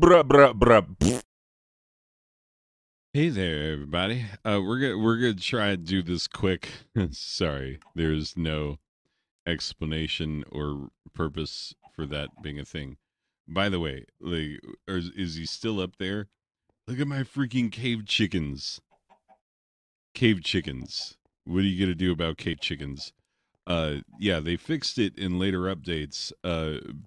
bruh, bruh, bruh. Hey there, everybody. We're gonna try to do this quick. Sorry, there's no explanation or purpose for that being a thing. By the way, like, is he still up there? Look at my freaking cave chickens. Cave chickens. What are you gonna do about cave chickens? Yeah, they fixed it in later updates.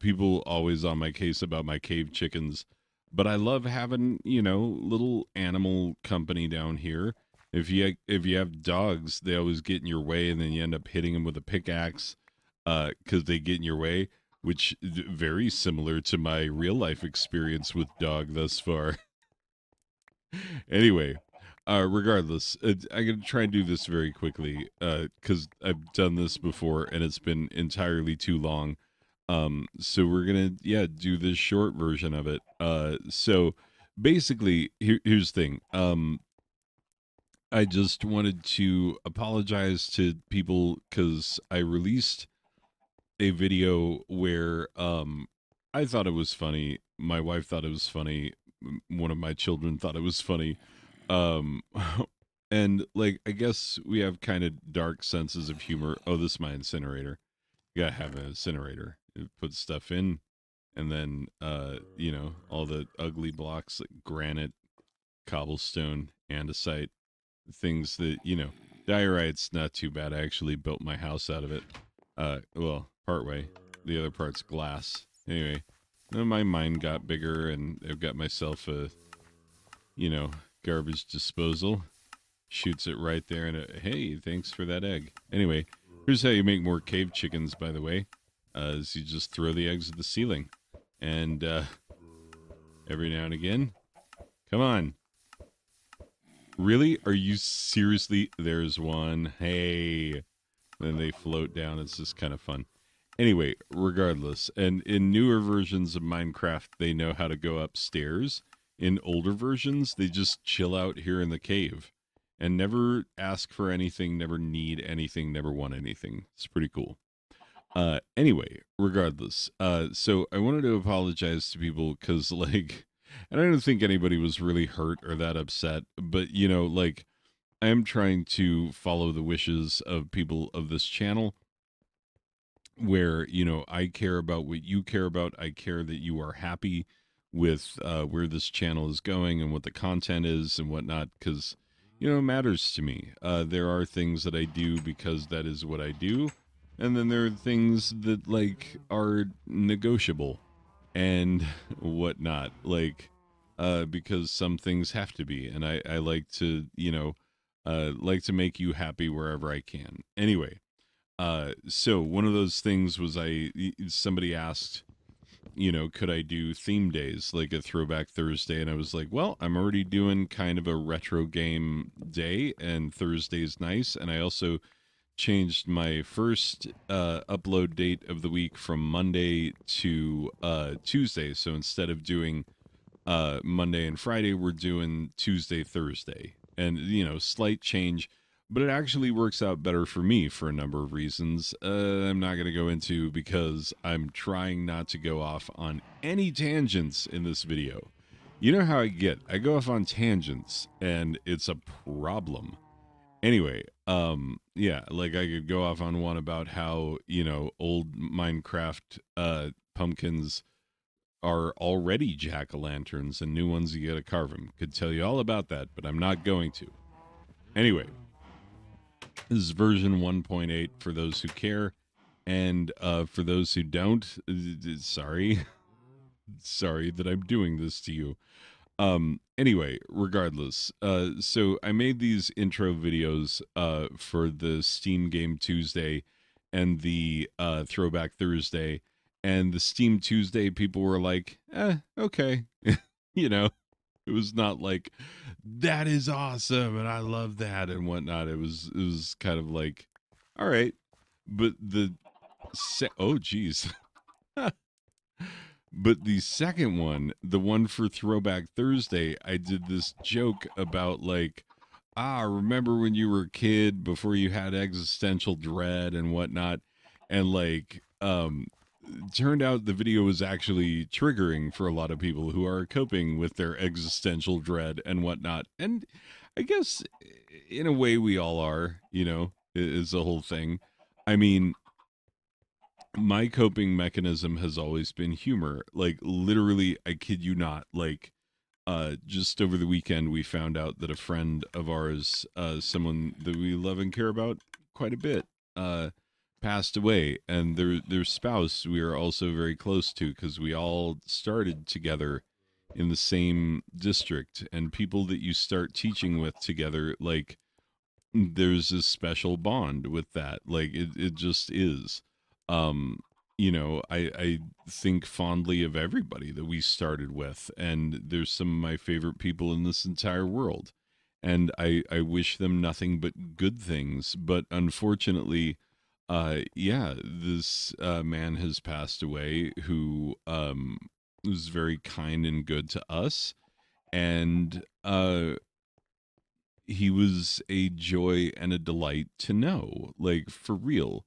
People always on my case about my cave chickens, but I love having, little animal company down here. If you have dogs, they always get in your way, and then you end up hitting them with a pickaxe, because they get in your way, which very similar to my real life experience with dog thus far. Anyway, regardless, I'm gonna try and do this very quickly, because I've done this before and it's been entirely too long. So we're gonna, yeah, do this short version of it. So basically, here's the thing. I just wanted to apologize to people because I released a video where I thought it was funny. My wife thought it was funny. One of my children thought it was funny. Um and like I guess we have kind of dark senses of humor. Oh, this is my incinerator. You gotta have an incinerator. It puts stuff in and then all the ugly blocks like granite, cobblestone, andesite, things that, diorite's not too bad. I actually built my house out of it. Well, part way. The other part's glass. Anyway, then my mine got bigger, and I've got myself a, garbage disposal. Shoots it right there, and hey, thanks for that egg. Anyway, here's how you make more cave chickens, by the way. Is you just throw the eggs at the ceiling. And every now and again, come on. Really? Are you seriously? There's one. Hey. Then they float down. It's just kind of fun. Anyway, regardless, and in newer versions of Minecraft, they know how to go upstairs. In older versions, they just chill out here in the cave and never ask for anything, never need anything, never want anything. It's pretty cool. Anyway, regardless, so I wanted to apologize to people because, like, I don't think anybody was really hurt or that upset, but, like, I am trying to follow the wishes of people of this channel where I care about what you care about. I care that you are happy with where this channel is going and what the content is and whatnot, because it matters to me. There are things that I do because that is what I do, and then there are things that like are negotiable and whatnot, like because some things have to be, and I like to like to make you happy wherever I can. Anyway, so one of those things was somebody asked, could I do theme days like a throwback Thursday? And I was like, well, I'm already doing kind of a retro game day, and Thursday's nice. And I also changed my first upload date of the week from Monday to Tuesday. So instead of doing Monday and Friday, we're doing Tuesday, Thursday. And, slight change, but it actually works out better for me for a number of reasons. I'm not going to go into because I'm trying not to go off on any tangents in this video. You know how I get. I go off on tangents, and it's a problem. Anyway, yeah, like I could go off on one about how, old Minecraft pumpkins are already jack-o'-lanterns and new ones you gotta carve them. Could tell you all about that, but I'm not going to. Anyway, this is version 1.8 for those who care, and for those who don't, sorry. Sorry that I'm doing this to you. Anyway, regardless, so I made these intro videos for the Steam Game Tuesday and the Throwback Thursday, and the Steam Tuesday people were like, okay. It was not like that is awesome and I love that and whatnot. It was kind of like, all right. But oh geez. But the second one, the one for Throwback Thursday, I did this joke about like, remember when you were a kid before you had existential dread and whatnot, and like, turned out the video was actually triggering for a lot of people who are coping with their existential dread and whatnot. And I guess in a way we all are, is the whole thing. I mean, my coping mechanism has always been humor. Like literally, I kid you not, like just over the weekend we found out that a friend of ours, someone that we love and care about quite a bit, passed away, and their spouse we are also very close to because we all started together in the same district, and people that you start teaching with together, like there's a special bond with that. Like it just is. Um, I think fondly of everybody that we started with, and there's some of my favorite people in this entire world. And I wish them nothing but good things. But unfortunately, yeah, this man has passed away who was very kind and good to us. And he was a joy and a delight to know, like for real.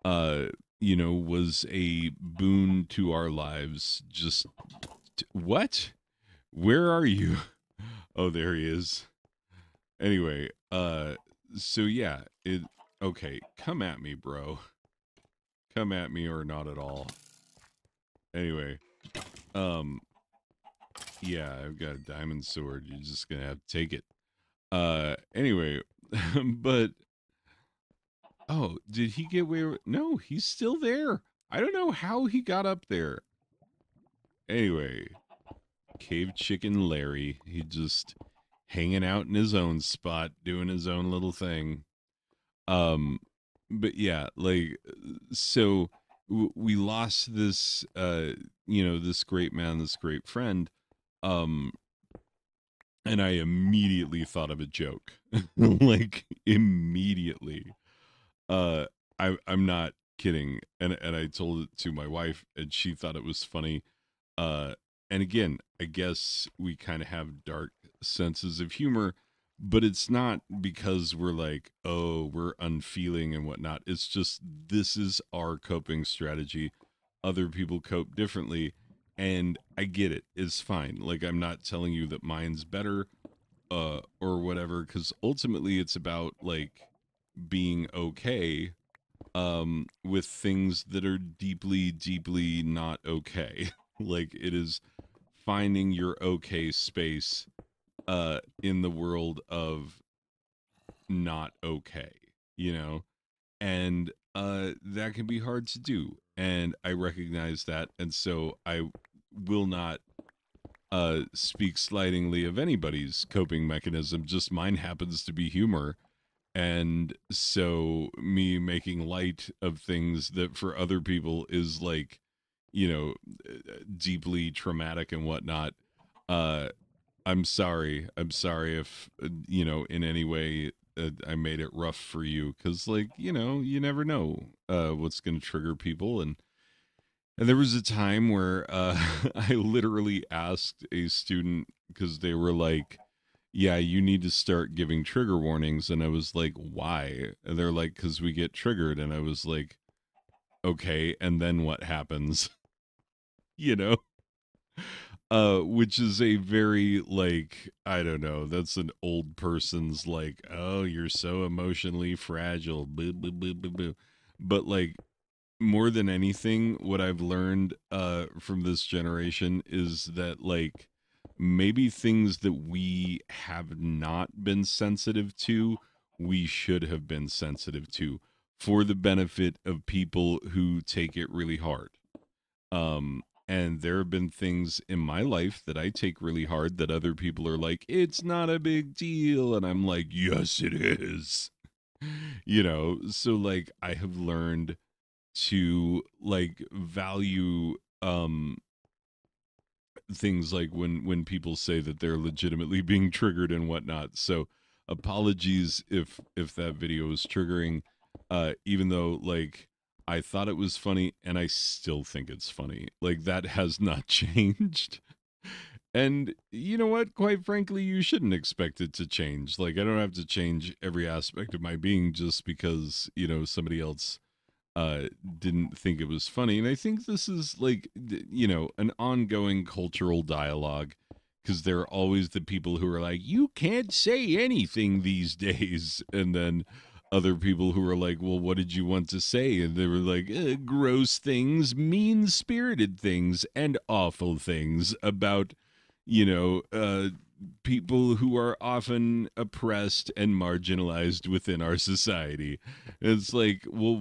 uh was a boon to our lives. Just what, where are you? Oh, there he is. Anyway, so yeah, it okay, come at me, bro. Come at me or not at all. Anyway, um yeah, I've got a diamond sword. You're just gonna have to take it. Anyway, but oh, did he get away with? No, he's still there. I don't know how he got up there. Anyway, Cave Chicken Larry, he just hanging out in his own spot, doing his own little thing. Um, but yeah, like so we lost this, this great man, this great friend. Um, and I immediately thought of a joke, like immediately. Uh, I'm not kidding, and I told it to my wife, and she thought it was funny. Uh, and again, I guess we kind of have dark senses of humor, but it's not because we're like, oh, we're unfeeling and whatnot. It's just this is our coping strategy. Other people cope differently, and I get it. It's fine. Like I'm not telling you that mine's better, or whatever, because ultimately it's about like being okay with things that are deeply deeply not okay. Like it is finding your okay space in the world of not okay, you know? And that can be hard to do, and I recognize that, and so I will not speak slightingly of anybody's coping mechanism. Just mine happens to be humor. And so me making light of things that for other people is like, you know deeply traumatic and whatnot. uh I'm sorry if in any way I made it rough for you, because like you never know what's going to trigger people. And there was a time where I literally asked a student, because they were like, yeah, you need to start giving trigger warnings. And I was like, why? And they're like, because we get triggered. And I was like, okay, and then what happens? you know? Which is a very, like, I don't know, that's an old person's like, oh, you're so emotionally fragile. Boo, boo, boo, boo, boo. But like, more than anything, what I've learned from this generation is that like maybe things that we have not been sensitive to, we should have been sensitive to, for the benefit of people who take it really hard. And there have been things in my life that I take really hard that other people are like, it's not a big deal. And I'm like, yes, it is. So like I have learned to like value things like when people say that they're legitimately being triggered and whatnot. So apologies if that video was triggering, even though like I thought it was funny and I still think it's funny. Like that has not changed. And you know what? Quite frankly, you shouldn't expect it to change. Like I don't have to change every aspect of my being just because, somebody else didn't think it was funny. And I think this is like, an ongoing cultural dialogue, because there are always the people who are like, you can't say anything these days. And then other people who are like, well, what did you want to say? And they were like, gross things, mean spirited things, and awful things about, you know, uh, people who are often oppressed and marginalized within our society. It's like, well,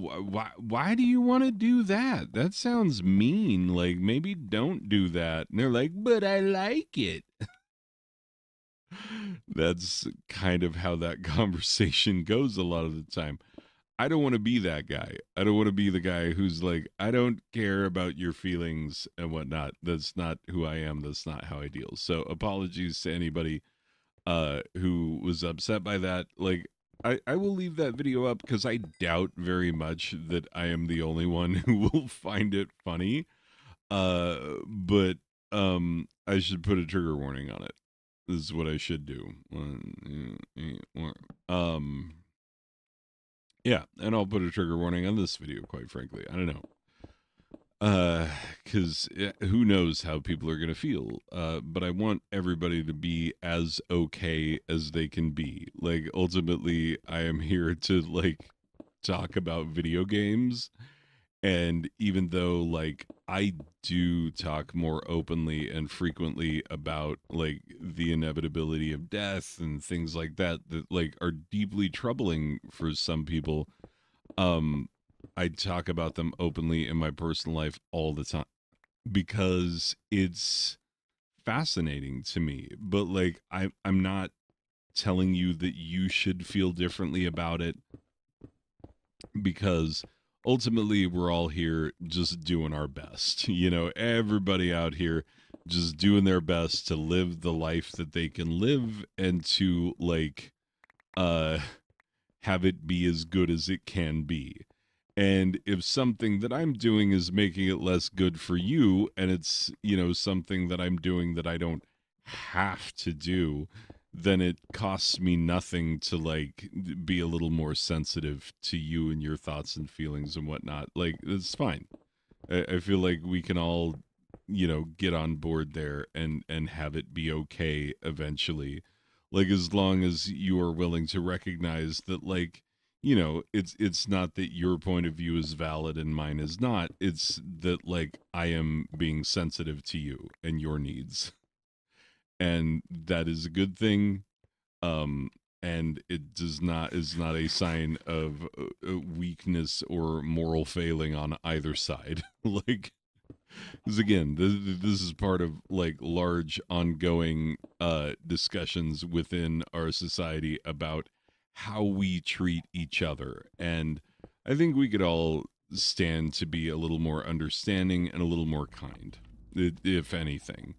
why do you want to do that? That sounds mean. Like, maybe don't do that. And they're like, but I like it. That's kind of how that conversation goes a lot of the time. I don't want to be that guy. I don't want to be the guy who's like, I don't care about your feelings and whatnot. That's not who I am. That's not how I deal. So apologies to anybody who was upset by that. Like, I will leave that video up because I doubt very much that I am the only one who will find it funny. But I should put a trigger warning on it. This is what I should do. Um, yeah, and I'll put a trigger warning on this video, quite frankly. I don't know. Because who knows how people are going to feel. But I want everybody to be as okay as they can be. Like, ultimately, I am here to, like, talk about video games. And even though, like, I do talk more openly and frequently about, like, the inevitability of death and things like that, that, like, are deeply troubling for some people, um, I talk about them openly in my personal life all the time because it's fascinating to me. But, like, I'm not telling you that you should feel differently about it, because ultimately we're all here just doing our best. Everybody out here just doing their best to live the life that they can live, and to, like, uh have it be as good as it can be. And if something that I'm doing is making it less good for you, and it's, something that I'm doing that I don't have to do, then it costs me nothing to, like, be a little more sensitive to you and your thoughts and feelings and whatnot. Like, it's fine. I feel like we can all, get on board there and have it be okay eventually. Like, as long as you are willing to recognize that, like, it's not that your point of view is valid and mine is not. It's that, like, I am being sensitive to you and your needs. And that is a good thing. Um, and it does not is not a sign of weakness or moral failing on either side. Like, because again, this is part of, like, large ongoing discussions within our society about how we treat each other. And I think we could all stand to be a little more understanding and a little more kind, if anything.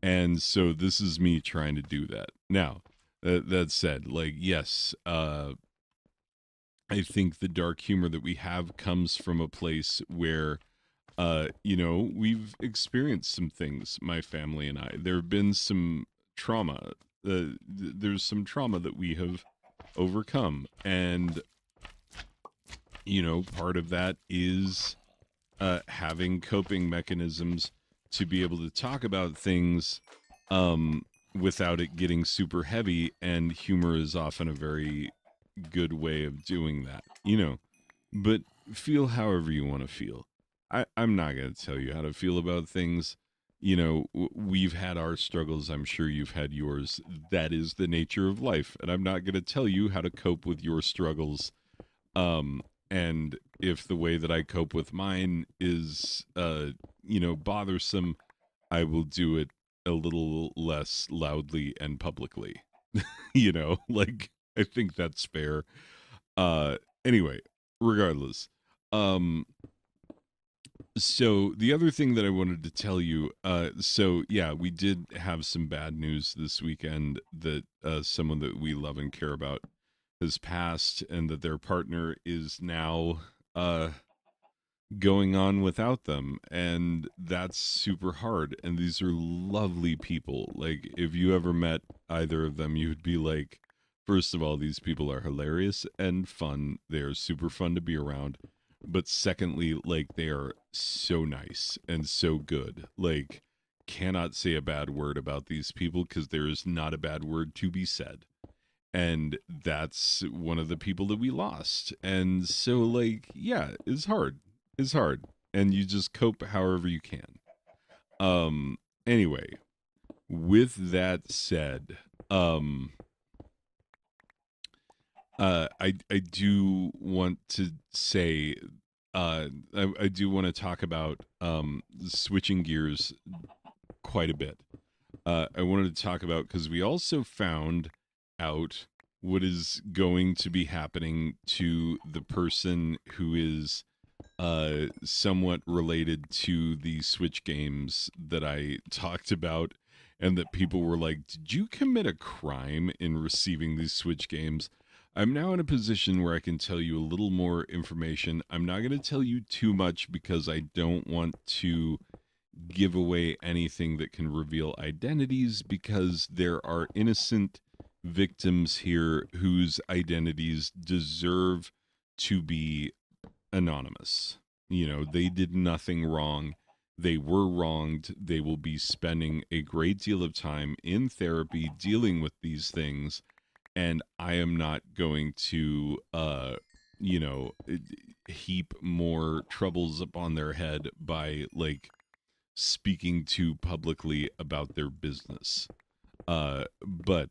And so this is me trying to do that. Now, that said, like, yes, I think the dark humor that we have comes from a place where, we've experienced some things, my family and I. There have been some trauma. There's some trauma that we have overcome. And, part of that is having coping mechanisms to be able to talk about things without it getting super heavy. And humor is often a very good way of doing that. But feel however you want to feel. I'm not going to tell you how to feel about things. We've had our struggles. I'm sure you've had yours. That is the nature of life. And I'm not going to tell you how to cope with your struggles. And if the way that I cope with mine is, bothersome, I will do it a little less loudly and publicly. Like, I think that's fair. Anyway, regardless. So the other thing that I wanted to tell you, so yeah, we did have some bad news this weekend that someone that we love and care about has passed, and that their partner is now going on without them. And that's super hard. And these are lovely people. Like, if you ever met either of them, you would be like, first of all, these people are hilarious and fun. They are super fun to be around. but secondly, like they are so nice and so good. Like, cannot say a bad word about these people because there is not a bad word to be said. And that's one of the people that we lost. And so, like, yeah, it's hard. It's hard. And you just cope however you can. Um, anyway, with that said, um, I do want to say, I do want to talk about switching gears quite a bit. I wanted to talk about because we also found out what is going to be happening to the person who is somewhat related to the Switch games that I talked about, and that people were like, "Did you commit a crime in receiving these Switch games?" I'm now in a position where I can tell you a little more information. I'm not going to tell you too much because I don't want to give away anything that can reveal identities, because there are innocent victims here whose identities deserve to be anonymous. You know, they did nothing wrong. They were wronged. They will be spending a great deal of time in therapy dealing with these things. And I am not going to, you know, heap more troubles upon their head by like speaking too publicly about their business. But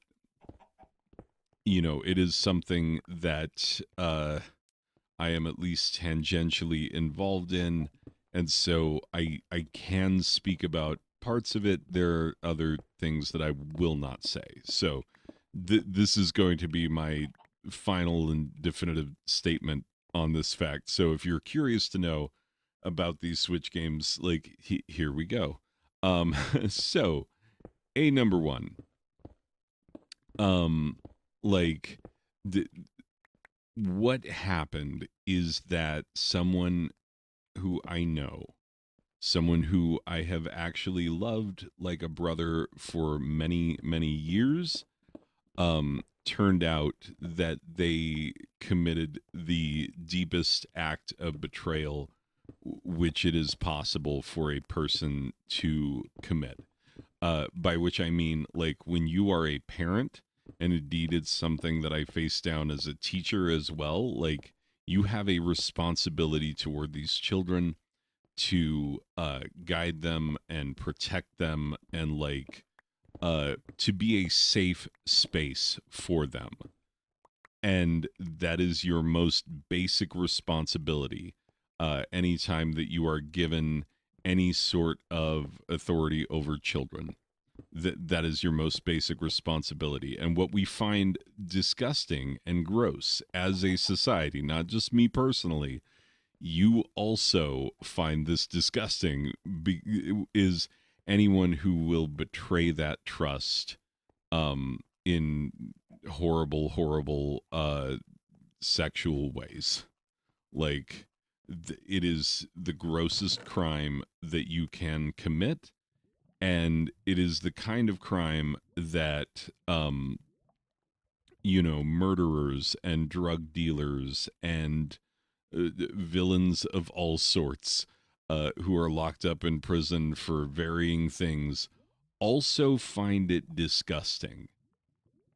you know, it is something that I am at least tangentially involved in, and so I can speak about parts of it. There are other things that I will not say. So this is going to be my final and definitive statement on this fact. So if you're curious to know about these Switch games, like here we go. So a number one, um, like the what happened is that someone who I know, someone who I have actually loved like a brother for many, many years, turned out that they committed the deepest act of betrayal which it is possible for a person to commit. By which I mean, like, when you are a parent, and indeed it's something that I face down as a teacher as well, like, you have a responsibility toward these children to guide them and protect them, and like to be a safe space for them. And that is your most basic responsibility anytime that you are given any sort of authority over children. That is your most basic responsibility. And what we find disgusting and gross as a society, not just me personally, you also find this disgusting, is anyone who will betray that trust in horrible, horrible sexual ways. Like, it is the grossest crime that you can commit, and it is the kind of crime that you know, murderers and drug dealers and villains of all sorts who are locked up in prison for varying things also find it disgusting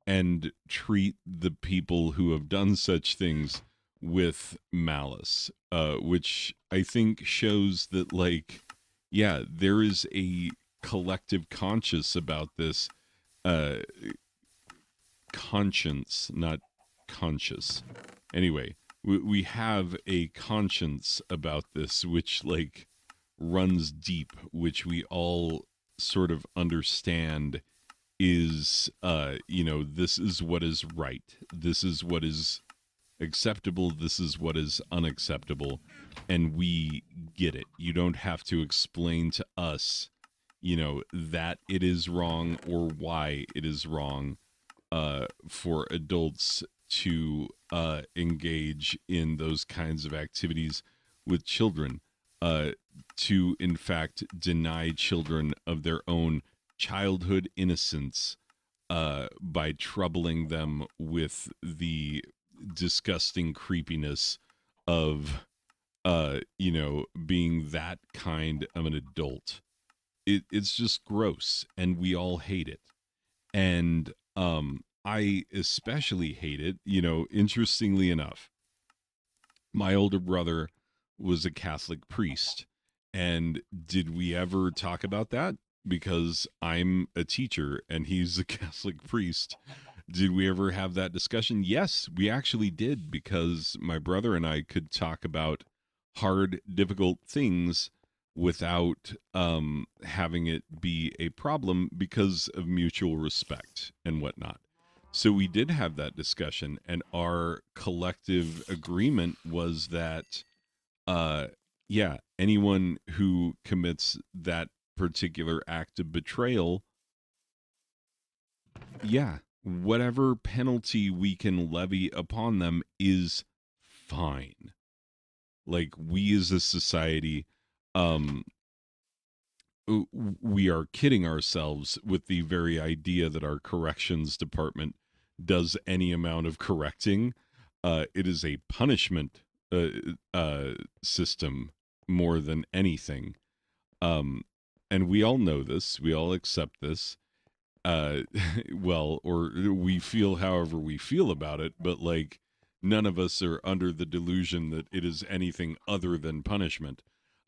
and treat the people who have done such things with malice, which I think shows that, like, yeah, there is a collective conscience about this. Uh, Conscience, not conscious. Anyway, we have a conscience about this, which, like, runs deep, which we all sort of understand is, you know, this is what is right. This is what is acceptable. This is what is unacceptable. And we get it. You don't have to explain to us, you know, that it is wrong or why it is wrong for adults to engage in those kinds of activities with children, to in fact deny children of their own childhood innocence by troubling them with the disgusting creepiness of being that kind of an adult. It's just gross, and we all hate it. And I especially hate it. Interestingly enough, my older brother was a Catholic priest. And did we ever talk about that? Because I'm a teacher and he's a Catholic priest. Did we ever have that discussion? Yes, we actually did, because my brother and I could talk about hard, difficult things without having it be a problem because of mutual respect and whatnot. So we did have that discussion, and our collective agreement was that, uh, yeah, anyone who commits that particular act of betrayal, yeah, whatever penalty we can levy upon them is fine. Like, we as a society, um, we are kidding ourselves with the very idea that our corrections department does any amount of correcting. It is a punishment uh, system more than anything. Um, and we all know this. We all accept this. Uh, well, or we feel however we feel about it, but like, none of us are under the delusion that it is anything other than punishment.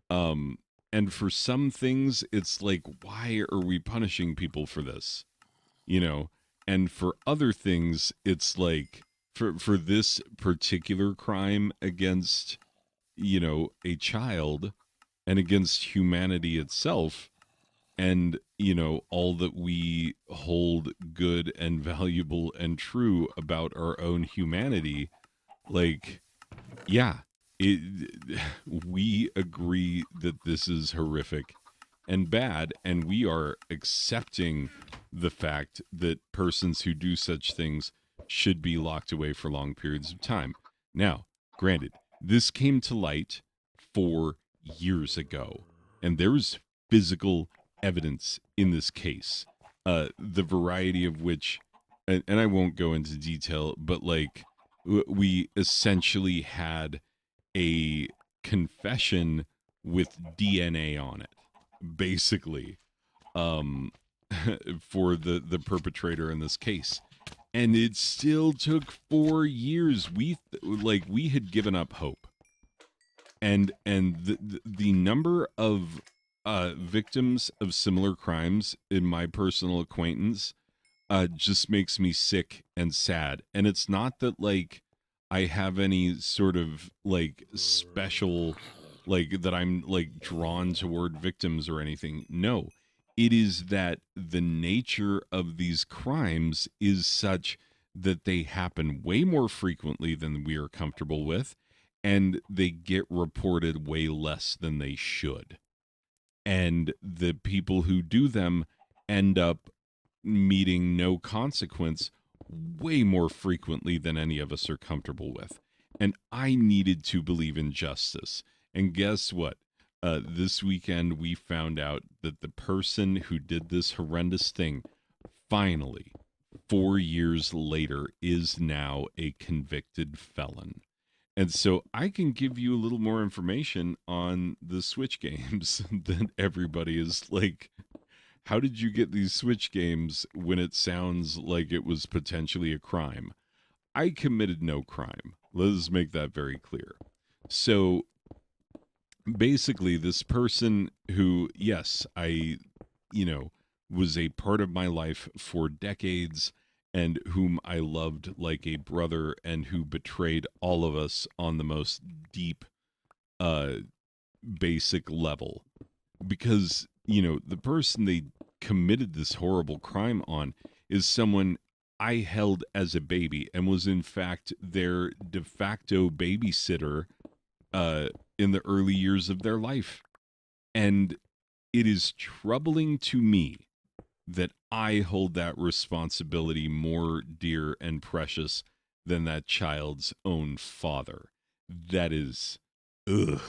Um, and for some things, it's like, why are we punishing people for this? You know, and for other things, it's like, for this particular crime against, a child and against humanity itself, and all that we hold good and valuable and true about our own humanity, like, yeah, we agree that this is horrific and bad, and we are accepting the fact that persons who do such things should be locked away for long periods of time. Now, granted, this came to light 4 years ago, and there's physical evidence in this case, the variety of which, and I won't go into detail, but like, we essentially had a confession with DNA on it, basically, um, for the perpetrator in this case. And it still took 4 years. We had given up hope, and the number of victims of similar crimes in my personal acquaintance just makes me sick and sad. And it's not that like I have any sort of like special, like, that I'm like drawn toward victims or anything. No, it is that the nature of these crimes is such that they happen way more frequently than we are comfortable with, and they get reported way less than they should. And the people who do them end up meeting no consequence way more frequently than any of us are comfortable with. And I needed to believe in justice. And guess what? This weekend, we found out that the person who did this horrendous thing, finally, 4 years later, is now a convicted felon. And so I can give you a little more information on the Switch games that everybody is like, how did you get these Switch games when it sounds like it was potentially a crime? I committed no crime. Let's make that very clear. So basically, this person who, yes, was a part of my life for decades, and whom I loved like a brother, and who betrayed all of us on the most deep, uh, basic level. Because, the person they committed this horrible crime on is someone I held as a baby and was, in fact, their de facto babysitter in the early years of their life. And it is troubling to me that I hold that responsibility more dear and precious than that child's own father. That is, ugh.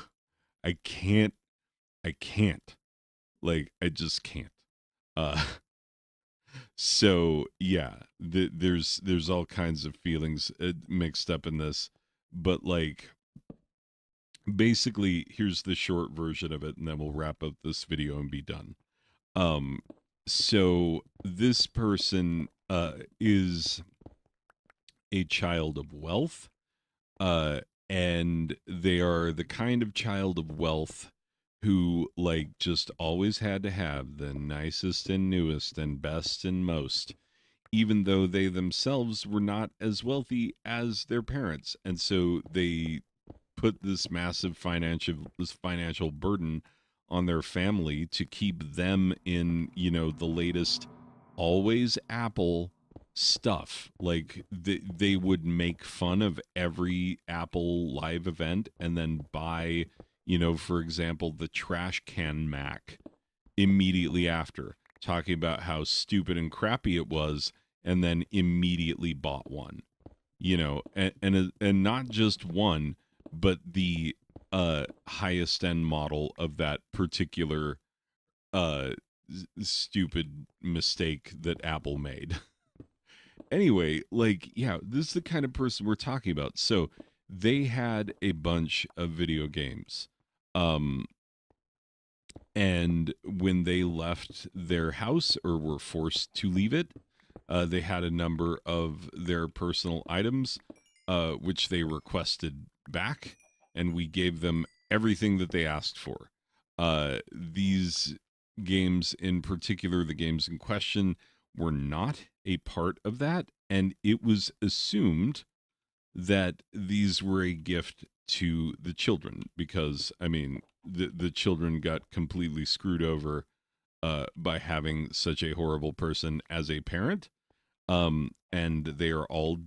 I can't. I can't. Like, I just can't. Uh, so yeah, there's all kinds of feelings mixed up in this, but like, basically, here's the short version of it, and then we'll wrap up this video and be done. Um, so this person is a child of wealth, uh, and they are the kind of child of wealth who like just always had to have the nicest and newest and best and most, even though they themselves were not as wealthy as their parents, and so they put this financial burden on their family to keep them in, the latest always Apple stuff. Like they would make fun of every Apple live event and then buy, for example, the trash can Mac immediately after, talking about how stupid and crappy it was, and then immediately bought one. And not just one, but the highest end model of that particular uh stupid mistake that Apple made. Anyway, like, yeah, this is the kind of person we're talking about. So they had a bunch of video games. Um and when they left their house or were forced to leave it, they had a number of their personal items, which they requested back, and we gave them everything that they asked for. These games, in particular, the games in question, were not a part of that, and it was assumed that these were a gift to the children because, I mean, the children got completely screwed over by having such a horrible person as a parent. And they are all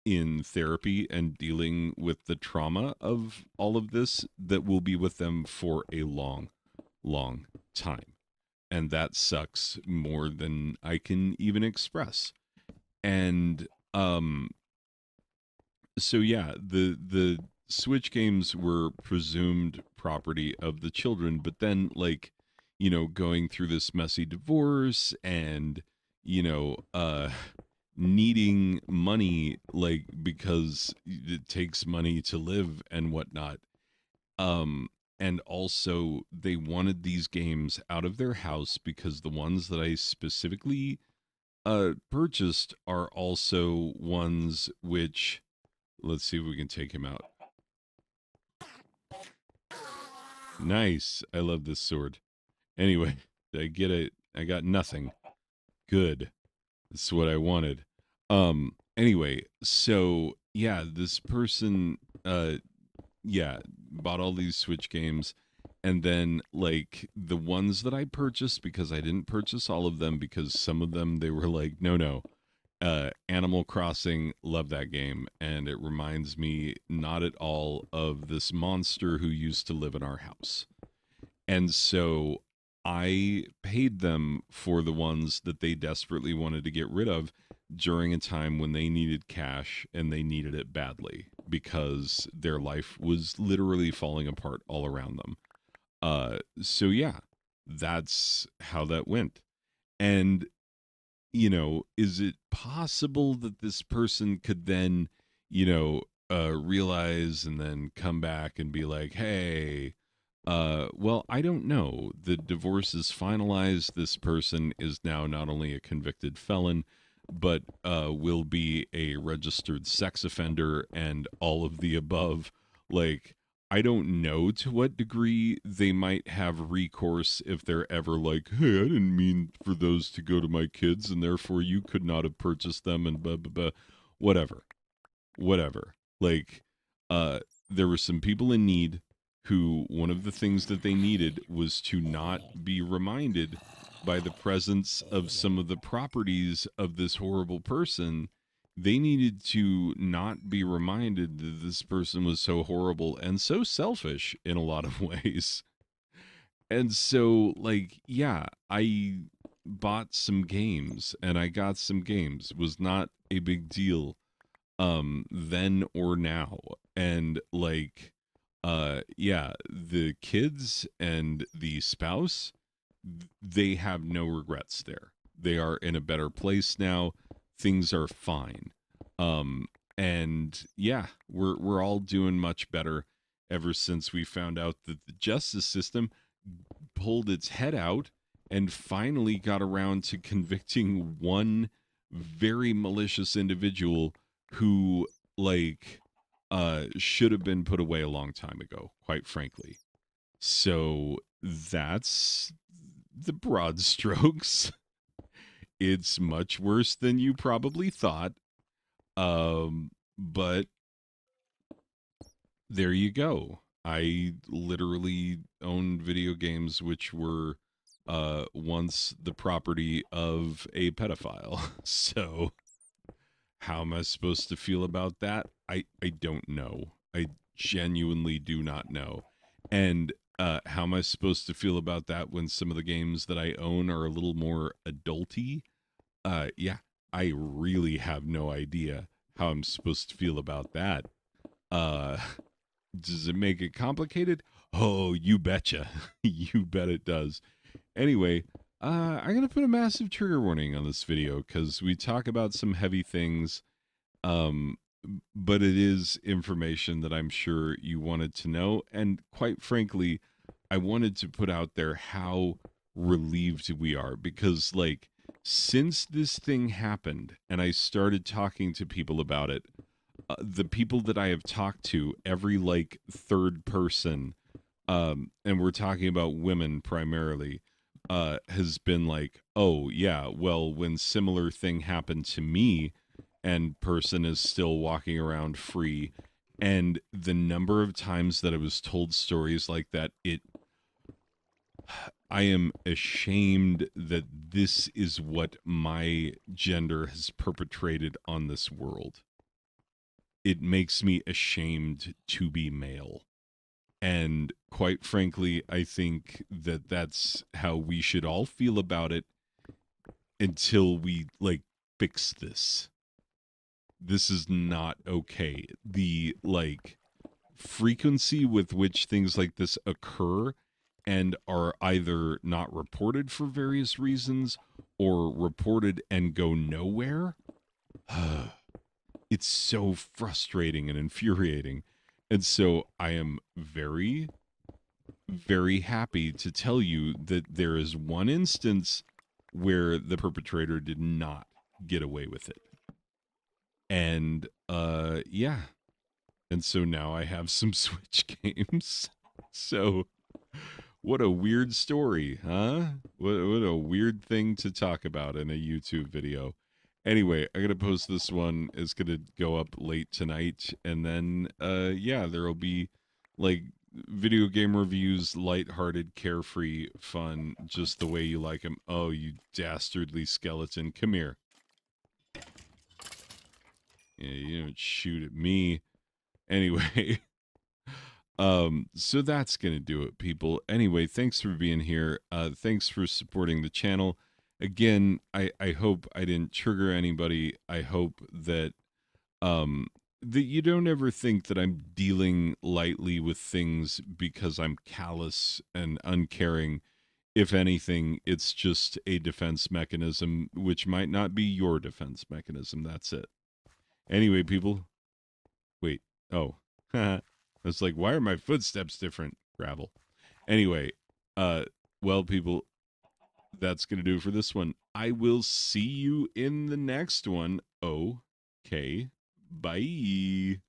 in therapy and dealing with the trauma of all of this that will be with them for a long, long time. And that sucks more than I can even express. And so yeah, the Switch games were presumed property of the children, but then like, going through this messy divorce and needing money, like, because it takes money to live and whatnot. And also they wanted these games out of their house because the ones that I specifically purchased are also ones which, let's see if we can take him out. Nice. I love this sword. Anyway, I get it. I got nothing. Good. That's what I wanted. Anyway, so yeah, this person yeah, bought all these Switch games, and then like the ones that I purchased, because I didn't purchase all of them, because some of them they were like, no, no. Animal Crossing, love that game, and it reminds me not at all of this monster who used to live in our house. And so I paid them for the ones that they desperately wanted to get rid of during a time when they needed cash and they needed it badly because their life was literally falling apart all around them. So yeah, that's how that went. And is it possible that this person could then, realize and then come back and be like, hey, well, I don't know. The divorce is finalized. This person is now not only a convicted felon, but will be a registered sex offender and all of the above. Like, I don't know to what degree they might have recourse if they're ever like, hey, I didn't mean for those to go to my kids, and therefore you could not have purchased them, and blah, blah, blah. Whatever. Whatever. Like, there were some people in need who one of the things that they needed was to not be reminded by the presence of some of the properties of this horrible person. They needed to not be reminded that this person was so horrible and so selfish in a lot of ways. And so, like, yeah, I bought some games and I got some games. It was not a big deal then or now. And like, yeah, the kids and the spouse, they have no regrets there. They are in a better place now. Things are fine. And yeah, we're all doing much better. ever since we found out that the justice system pulled its head out and finally got around to convicting one very malicious individual who, like, should have been put away a long time ago, quite frankly. So that's the broad strokes. It's much worse than you probably thought. But there you go. I literally owned video games which were once the property of a pedophile. So how am I supposed to feel about that? I don't know. I genuinely do not know. And how am I supposed to feel about that when some of the games that I own are a little more adulty? Yeah, I really have no idea how I'm supposed to feel about that. Uh, does it make it complicated? Oh, you betcha. You bet it does. Anyway, I'm going to put a massive trigger warning on this video because we talk about some heavy things, um, but it is information that I'm sure you wanted to know. And quite frankly, I wanted to put out there how relieved we are because, like, since this thing happened and I started talking to people about it, the people that I have talked to, every like third person, and we're talking about women primarily, has been like, oh yeah, well, when similar thing happened to me, and person is still walking around free, and the number of times that I was told stories like that, I am ashamed that this is what my gender has perpetrated on this world. It makes me ashamed to be male. And quite frankly, I think that that's how we should all feel about it until we, like, fix this. This is not okay. The, like, frequency with which things like this occur and are either not reported for various reasons or reported and go nowhere. It's so frustrating and infuriating. And so I am very, very happy to tell you that there is one instance where the perpetrator did not get away with it. And yeah. And so now I have some Switch games. So what a weird story, huh? What a weird thing to talk about in a YouTube video. Anyway, I'm gonna post this one. It's gonna go up late tonight, and then yeah, there'll be like video game reviews, lighthearted, carefree, fun, just the way you like them. Oh, you dastardly skeleton, come here. Yeah, you don't shoot at me. Anyway, so that's gonna do it, people. Anyway, thanks for being here. Thanks for supporting the channel. Again, I hope I didn't trigger anybody. I hope that that you don't ever think that I'm dealing lightly with things because I'm callous and uncaring. If anything, it's just a defense mechanism, which might not be your defense mechanism. That's it. Anyway, people. Wait. Oh. It's like, why are my footsteps different? Gravel. Anyway, well, people, that's going to do it for this one. I will see you in the next one. Okay. Bye.